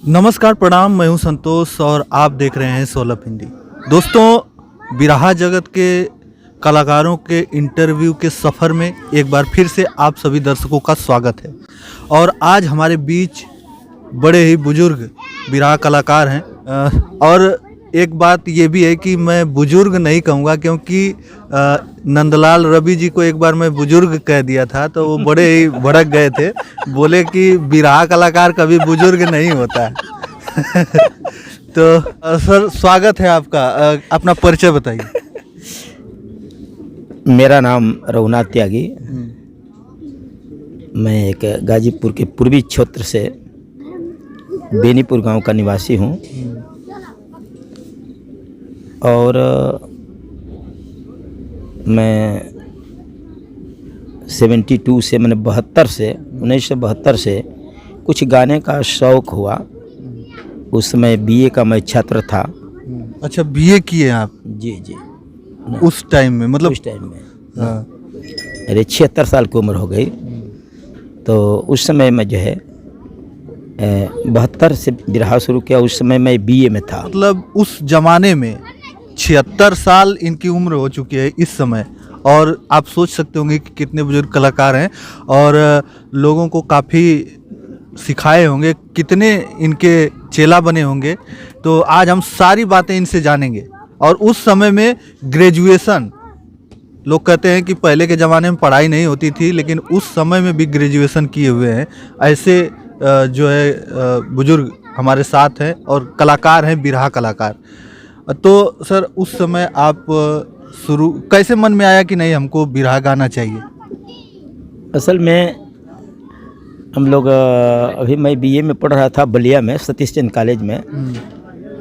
नमस्कार प्रणाम, मैं हूं संतोष और आप देख रहे हैं सोलह हिंदी। दोस्तों, बिरहा जगत के कलाकारों के इंटरव्यू के सफ़र में एक बार फिर से आप सभी दर्शकों का स्वागत है। और आज हमारे बीच बड़े ही बुजुर्ग बिरहा कलाकार हैं। और एक बात ये भी है कि मैं बुजुर्ग नहीं कहूँगा, क्योंकि नंदलाल रवि जी को एक बार मैं बुजुर्ग कह दिया था तो वो बड़े ही भड़क गए थे, बोले कि बिरहा कलाकार कभी बुजुर्ग नहीं होता है। तो सर, स्वागत है आपका। अपना परिचय बताइए। मेरा नाम रघुनाथ त्यागी। मैं एक गाजीपुर के पूर्वी क्षेत्र से बेनीपुर गांव का निवासी हूं और मैं 72 से मैंने 1972 से कुछ गाने का शौक़ हुआ। उस समय बीए का मैं छात्र था। अच्छा, बीए किए आप? जी जी। उस टाइम में, मतलब उस टाइम में अरे 76 साल की उम्र हो गई। तो उस समय में जो है 72 से बिरहा शुरू किया। उस समय मैं बीए में था। मतलब उस जमाने में 76 साल इनकी उम्र हो चुकी है इस समय, और आप सोच सकते होंगे कि कितने बुजुर्ग कलाकार हैं और लोगों को काफ़ी सिखाए होंगे, कितने इनके चेला बने होंगे। तो आज हम सारी बातें इनसे जानेंगे। और उस समय में ग्रेजुएशन, लोग कहते हैं कि पहले के ज़माने में पढ़ाई नहीं होती थी, लेकिन उस समय में भी ग्रेजुएशन किए हुए हैं ऐसे जो है बुजुर्ग हमारे साथ हैं और कलाकार हैं, बिरहा कलाकार। तो सर, उस समय आप शुरू कैसे मन में आया कि नहीं, हमको बिरहा गाना चाहिए? असल में हम लोग अभी मैं बीए में पढ़ रहा था बलिया में, सतीश चंद्र कॉलेज में।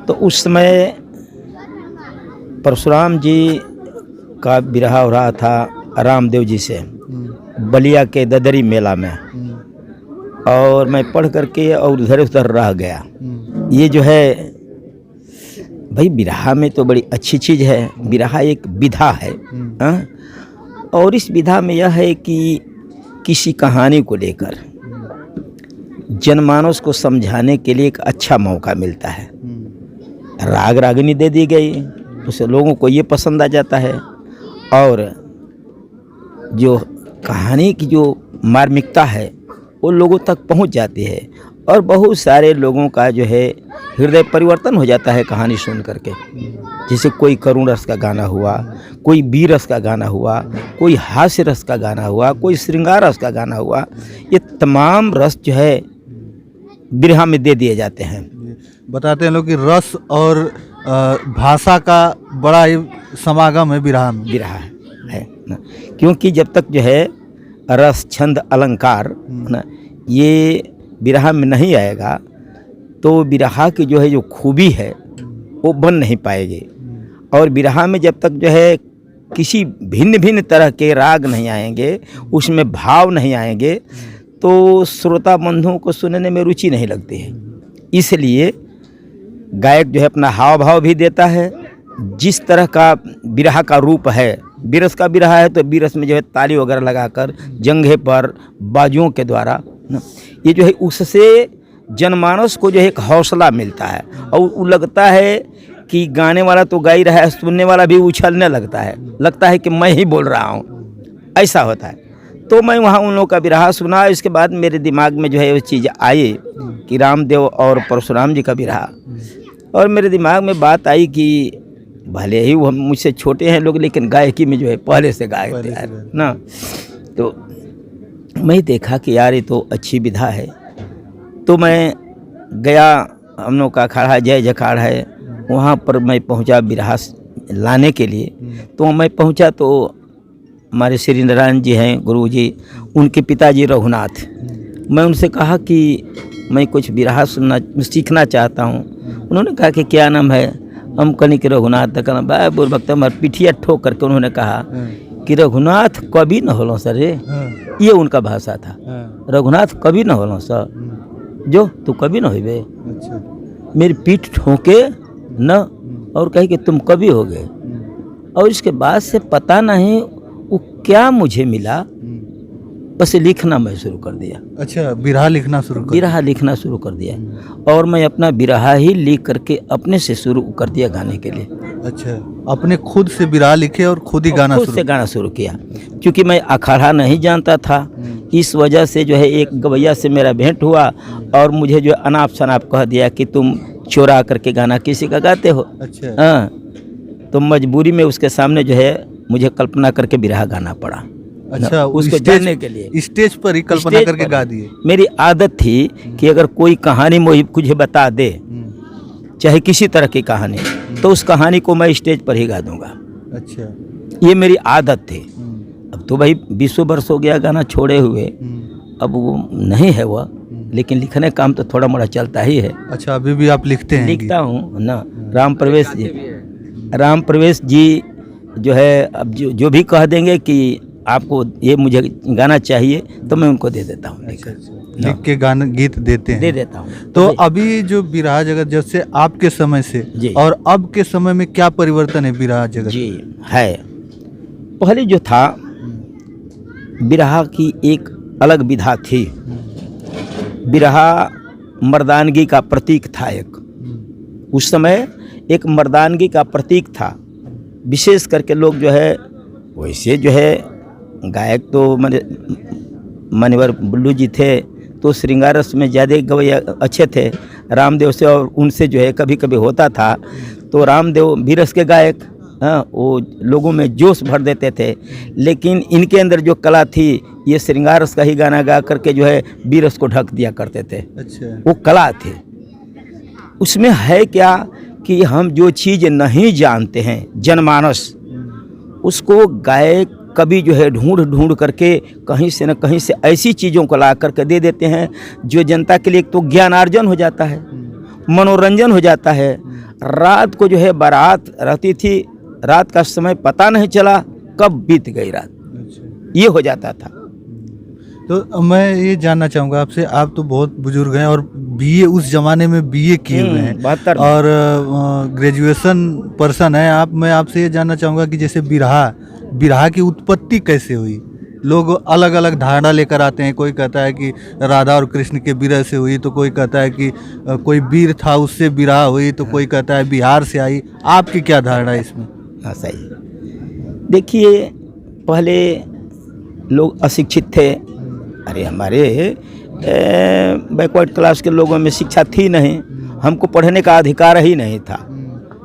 तो उस समय परशुराम जी का बिरहा हो रहा था रामदेव जी से बलिया के ददरी मेला में, और मैं पढ़ करके और उधर उधर रह गया। ये जो है भाई, बिरहा में तो बड़ी अच्छी चीज़ है। बिरहा एक विधा है। और इस विधा में यह है कि किसी कहानी को लेकर जनमानस को समझाने के लिए एक अच्छा मौका मिलता है। राग रागिनी दे दी गई, उससे लोगों को ये पसंद आ जाता है, और जो कहानी की जो मार्मिकता है वो लोगों तक पहुंच जाती है, और बहुत सारे लोगों का जो है हृदय परिवर्तन हो जाता है कहानी सुन करके। जैसे कोई करुण रस का गाना हुआ, कोई वीर रस का गाना हुआ, कोई हास्य रस का गाना हुआ, कोई श्रृंगार रस का गाना हुआ। ये तमाम रस जो है बिरहा में दे दिए जाते हैं। बताते हैं लोग कि रस और भाषा का बड़ा ही समागम है बिरहा में। बिरहा है ना, क्योंकि जब तक जो है रस छंद अलंकार ना ये बिरहा में नहीं आएगा तो बिरहा की जो है जो खूबी है वो बन नहीं पाएगी। और बिरहा में जब तक जो है किसी भिन्न भिन्न तरह के राग नहीं आएंगे, उसमें भाव नहीं आएंगे, तो श्रोता बंधुओं को सुनने में रुचि नहीं लगती है। इसलिए गायक जो है अपना हाव भाव भी देता है। जिस तरह का बिरहा का रूप है, बिरस का बिरहा है तो बिरस में जो है ताली वगैरह लगाकर जंघे पर बाजुओं के द्वारा ये जो है उससे जनमानस को जो है एक हौसला मिलता है, और वो लगता है कि गाने वाला तो गा ही रहा है, सुनने वाला भी उछलने लगता है कि मैं ही बोल रहा हूँ, ऐसा होता है। तो मैं वहाँ उन लोगों का बिरहा सुना। इसके बाद मेरे दिमाग में जो है वो चीज़ आई कि रामदेव और परशुराम जी का बिरहा, और मेरे दिमाग में बात आई कि भले ही वो मुझसे छोटे हैं लोग, लेकिन गायकी में जो है पहले से गाए थे यार ना। तो मैं देखा कि यार ये तो अच्छी विधा है। तो मैं गया, हम लोग का अखाड़ा जय जखाड़ है, वहाँ पर मैं पहुँचा बिरहा लाने के लिए। तो मैं पहुँचा तो हमारे श्री नारायण जी हैं गुरु जी, उनके पिताजी रघुनाथ। मैं उनसे कहा कि मैं कुछ बिरहा सीखना चाहता हूँ। उन्होंने कहा कि क्या नाम है? हम कहने के रघुनाथ तक भाई बुर भक्त हमारे पिठिया ठोक करके उन्होंने कहा कि रघुनाथ कभी न होलो सर रे। ये उनका भाषा था। रघुनाथ कभी न होलो सर, जो तू कभी न होबे। मेरी पीठ ठोके न और कहे कि तुम कभी हो गए। और इसके बाद से पता नहीं वो क्या मुझे मिला, बस लिखना मैं शुरू कर दिया, अच्छा, बिरहा लिखना शुरू कर बिरहा लिखना शुरू कर दिया और मैं अपना बिरहा ही लिख करके अपने से शुरू कर दिया गाने के लिए। अच्छा, अपने खुद से बिरहा लिखे और खुद ही गाना खुद शुरू से गाना शुरू किया, क्योंकि मैं अखाड़ा नहीं जानता था। इस वजह से जो है एक गवैया से मेरा भेंट हुआ और मुझे जो अनाप शनाप कह दिया कि तुम चोरा करके गाना किसी का गाते हो। अच्छा, हाँ, तो मजबूरी में उसके सामने जो है मुझे कल्पना करके बिरहा गाना पड़ा। अच्छा, उसको जानने के लिए स्टेज पर ही कल्पना स्टेज करके पर गा दिए। मेरी आदत थी कि अगर कोई कहानी मुझे बता दे, चाहे किसी तरह की कहानी, तो उस कहानी को मैं स्टेज पर ही गा दूंगा। अच्छा, ये मेरी आदत थी। अब तो भाई 20 वर्ष हो गया गाना छोड़े हुए, अब वो नहीं है वह, लेकिन लिखने काम तो थोड़ा मोड़ा चलता ही है। अच्छा, अभी भी आप लिखते हैं? लिखता हूँ ना। राम प्रवेश जी जो है, अब जो भी कह देंगे कि आपको ये मुझे गाना चाहिए तो मैं उनको दे देता हूँ, अच्छा, लिख के गाना गीत देते हैं? दे देता हूँ। तो अभी जो बिरहा जगत जैसे आपके समय से जी। और अब के समय में क्या परिवर्तन है बिरहा जगत? जी है। पहले जो था बिरहा की एक अलग विधा थी। बिरहा मर्दानगी का प्रतीक था। एक उस समय एक मर्दानगी का प्रतीक था। विशेष करके लोग जो है, वैसे जो है गायक तो मान्यवर बुल्लू जी थे, तो श्रृंगार रस में ज़्यादा गवैया अच्छे थे रामदेव से, और उनसे जो है कभी कभी होता था तो रामदेव बीरस के गायक, हाँ, वो लोगों में जोश भर देते थे। लेकिन इनके अंदर जो कला थी, ये श्रृंगार रस का ही गाना गा करके जो है बीरस को ढक दिया करते थे। अच्छा, वो कला थी। उसमें है क्या कि हम जो चीज़ नहीं जानते हैं जनमानस, उसको गायक कभी जो है ढूंढ ढूंढ करके कहीं से न कहीं से ऐसी चीज़ों को ला करके दे देते हैं जो जनता के लिए तो ज्ञानार्जन हो जाता है, मनोरंजन हो जाता है। रात को जो है बारात रहती थी, रात का समय पता नहीं चला कब बीत गई रात, ये हो जाता था। तो मैं ये जानना चाहूँगा आपसे, आप तो बहुत बुजुर्ग हैं और बीए उस जमाने में बीए किए हुए हैं 72 में। और ग्रेजुएशन पर्सन है आप। मैं आपसे ये जानना चाहूँगा कि जैसे बिरहा की उत्पत्ति कैसे हुई? लोग अलग अलग धारणा लेकर आते हैं। कोई कहता है कि राधा और कृष्ण के विरह से हुई, तो कोई कहता है कि कोई वीर था उससे बिरहा हुई, तो कोई कहता है बिहार से आई। आपकी क्या धारणा है इसमें? हाँ, सही। देखिए, पहले लोग अशिक्षित थे। अरे हमारे बैकवर्ड क्लास के लोगों में शिक्षा थी नहीं, हमको पढ़ने का अधिकार ही नहीं था।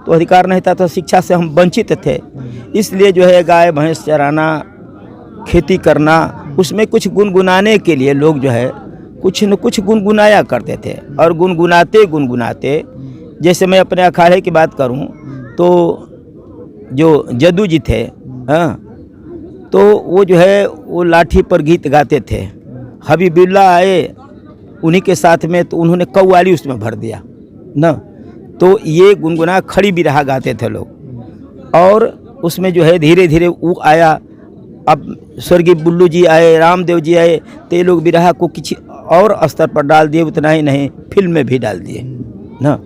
तो अधिकार नहीं था तो शिक्षा से हम वंचित थे। इसलिए जो है गाय भैंस चराना, खेती करना, उसमें कुछ गुनगुनाने के लिए लोग जो है कुछ न कुछ गुनगुनाया करते थे। और गुनगुनाते गुनगुनाते, जैसे मैं अपने अखाड़े की बात करूं तो जो जद्दू जी थे, हाँ, तो वो जो है वो लाठी पर गीत गाते थे। हबीबुल्ला आए उन्हीं के साथ में, तो उन्होंने कव्वाली उसमें भर दिया ना, तो ये गुनगुना खड़ी बिरहा गाते थे लोग। और उसमें जो है धीरे धीरे वो आया। अब स्वर्गीय बुल्लू जी आए, रामदेव जी आए, तो ये लोग बिरहा को किसी और स्तर पर डाल दिए। उतना ही नहीं, फिल्म में भी डाल दिए ना,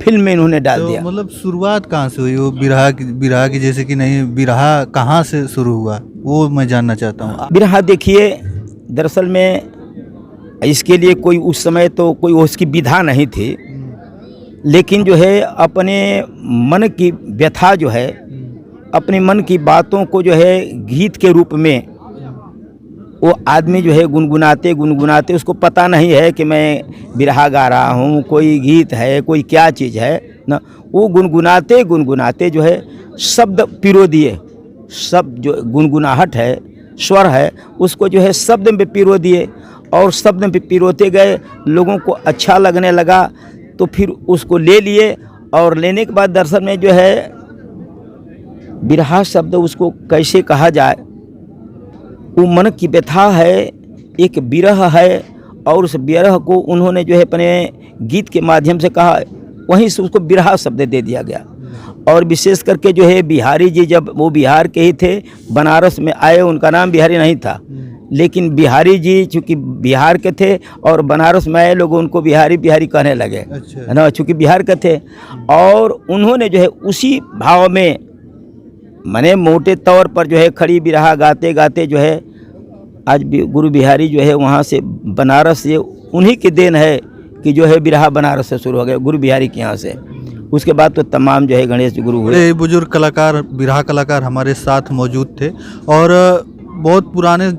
फिल्म में इन्होंने डाल दिया। मतलब शुरुआत कहाँ से हुई वो बिरहा की जैसे कि नहीं, बिरहा कहाँ से शुरू हुआ वो मैं जानना चाहता हूँ। बिरहा देखिए, दरअसल में इसके लिए कोई उस समय तो कोई उसकी विधा नहीं थी, लेकिन जो है अपने मन की व्यथा जो है, अपने मन की बातों को जो है गीत के रूप में वो आदमी जो है गुनगुनाते गुनगुनाते, उसको पता नहीं है कि मैं बिरहा गा रहा हूँ, कोई गीत है, कोई क्या चीज़ है ना, वो गुनगुनाते गुनगुनाते जो है शब्द पिरो दिए। शब्द जो गुनगुनाहट है, स्वर है, उसको जो है शब्द में पिरो दिए और शब्द में पिरोते गए। लोगों को अच्छा लगने लगा तो फिर उसको ले लिए, और लेने के बाद दरअसल में जो है बिरहा शब्द उसको कैसे कहा जाए, वो मन की व्यथा है, एक विरह है, और उस विरह को उन्होंने जो है अपने गीत के माध्यम से कहा, वहीं से उसको बिरहा शब्द दे दिया गया। और विशेष करके जो है बिहारी जी, जब वो बिहार के ही थे, बनारस में आए, उनका नाम बिहारी नहीं था, लेकिन बिहारी जी चूँकि बिहार के थे और बनारस में आए, लोग उनको बिहारी बिहारी कहने लगे, है ना, चूँकि बिहार के थे। और उन्होंने जो है उसी भाव में, माने मोटे तौर पर जो है खड़ी बिरहा गाते गाते जो है आज भी गुरु बिहारी जो है वहाँ से बनारस से उन्हीं की देन है कि जो है बिरहा बनारस से शुरू हो गया, गुरु बिहारी के यहाँ से। उसके बाद तो तमाम जो है गणेश जी गुरु हुए। बड़े बुजुर्ग कलाकार, बिरहा कलाकार हमारे साथ मौजूद थे और बहुत पुराने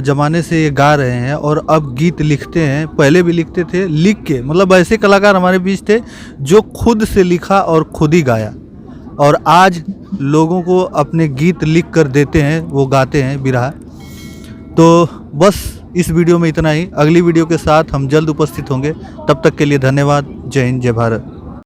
ज़माने से ये गा रहे हैं और अब गीत लिखते हैं। पहले भी लिखते थे, लिख के, मतलब ऐसे कलाकार हमारे बीच थे जो खुद से लिखा और खुद ही गाया, और आज लोगों को अपने गीत लिख कर देते हैं, वो गाते हैं बिरहा। तो बस इस वीडियो में इतना ही। अगली वीडियो के साथ हम जल्द उपस्थित होंगे। तब तक के लिए धन्यवाद। जय हिंद, जय भारत।